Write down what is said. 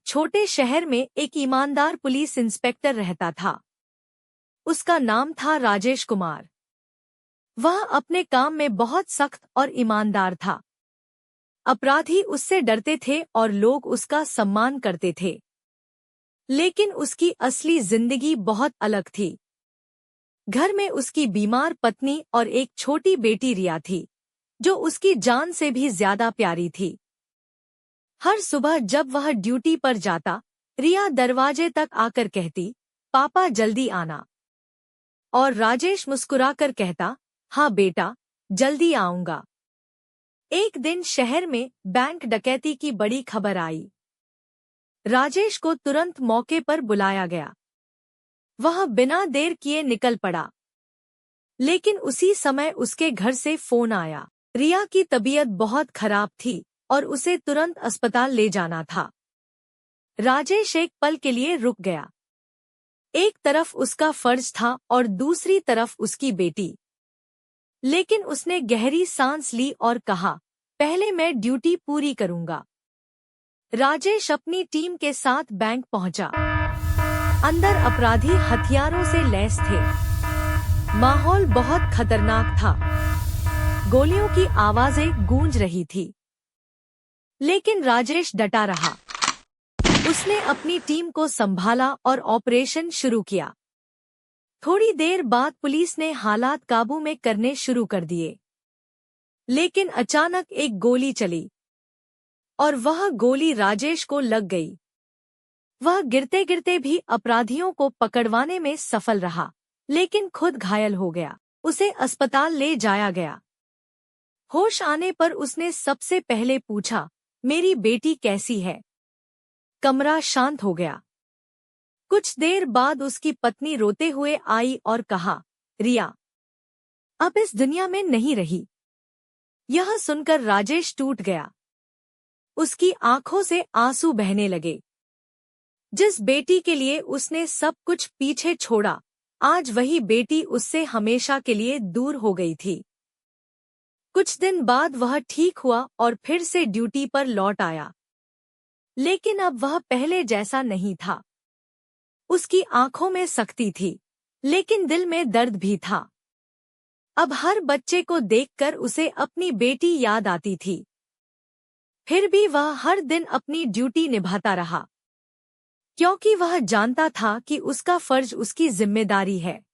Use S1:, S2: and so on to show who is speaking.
S1: छोटे शहर में एक ईमानदार पुलिस इंस्पेक्टर रहता था। उसका नाम था राजेश कुमार। वह अपने काम में बहुत सख्त और ईमानदार था। अपराधी उससे डरते थे और लोग उसका सम्मान करते थे। लेकिन उसकी असली जिंदगी बहुत अलग थी। घर में उसकी बीमार पत्नी और एक छोटी बेटी रिया थी, जो उसकी जान से भी ज्यादा प्यारी थी। हर सुबह जब वह ड्यूटी पर जाता, रिया दरवाजे तक आकर कहती, पापा जल्दी आना। और राजेश मुस्कुराकर कहता, हाँ बेटा, जल्दी आऊंगा। एक दिन शहर में बैंक डकैती की बड़ी खबर आई। राजेश को तुरंत मौके पर बुलाया गया। वह बिना देर किए निकल पड़ा। लेकिन उसी समय उसके घर से फोन आया। रिया की तबीयत बहुत खराब थी और उसे तुरंत अस्पताल ले जाना था। राजेश एक पल के लिए रुक गया। एक तरफ उसका फर्ज था और दूसरी तरफ उसकी बेटी। लेकिन उसने गहरी सांस ली और कहा, पहले मैं ड्यूटी पूरी करूंगा। राजेश अपनी टीम के साथ बैंक पहुंचा। अंदर अपराधी हथियारों से लैस थे। माहौल बहुत खतरनाक था। गोलियों की आवाजें गूंज रही थी। लेकिन राजेश डटा रहा। उसने अपनी टीम को संभाला और ऑपरेशन शुरू किया। थोड़ी देर बाद पुलिस ने हालात काबू में करने शुरू कर दिए। लेकिन अचानक एक गोली चली और वह गोली राजेश को लग गई। वह गिरते गिरते भी अपराधियों को पकड़वाने में सफल रहा, लेकिन खुद घायल हो गया। उसे अस्पताल ले जाया गया। होश आने पर उसने सबसे पहले पूछा, मेरी बेटी कैसी है? कमरा शांत हो गया। कुछ देर बाद उसकी पत्नी रोते हुए आई और कहा, रिया अब इस दुनिया में नहीं रही। यह सुनकर राजेश टूट गया। उसकी आंखों से आंसू बहने लगे। जिस बेटी के लिए उसने सब कुछ पीछे छोड़ा, आज वही बेटी उससे हमेशा के लिए दूर हो गई थी। कुछ दिन बाद वह ठीक हुआ और फिर से ड्यूटी पर लौट आया। लेकिन अब वह पहले जैसा नहीं था। उसकी आंखों में सख्ती थी, लेकिन दिल में दर्द भी था। अब हर बच्चे को देखकर उसे अपनी बेटी याद आती थी। फिर भी वह हर दिन अपनी ड्यूटी निभाता रहा, क्योंकि वह जानता था कि उसका फर्ज उसकी जिम्मेदारी है।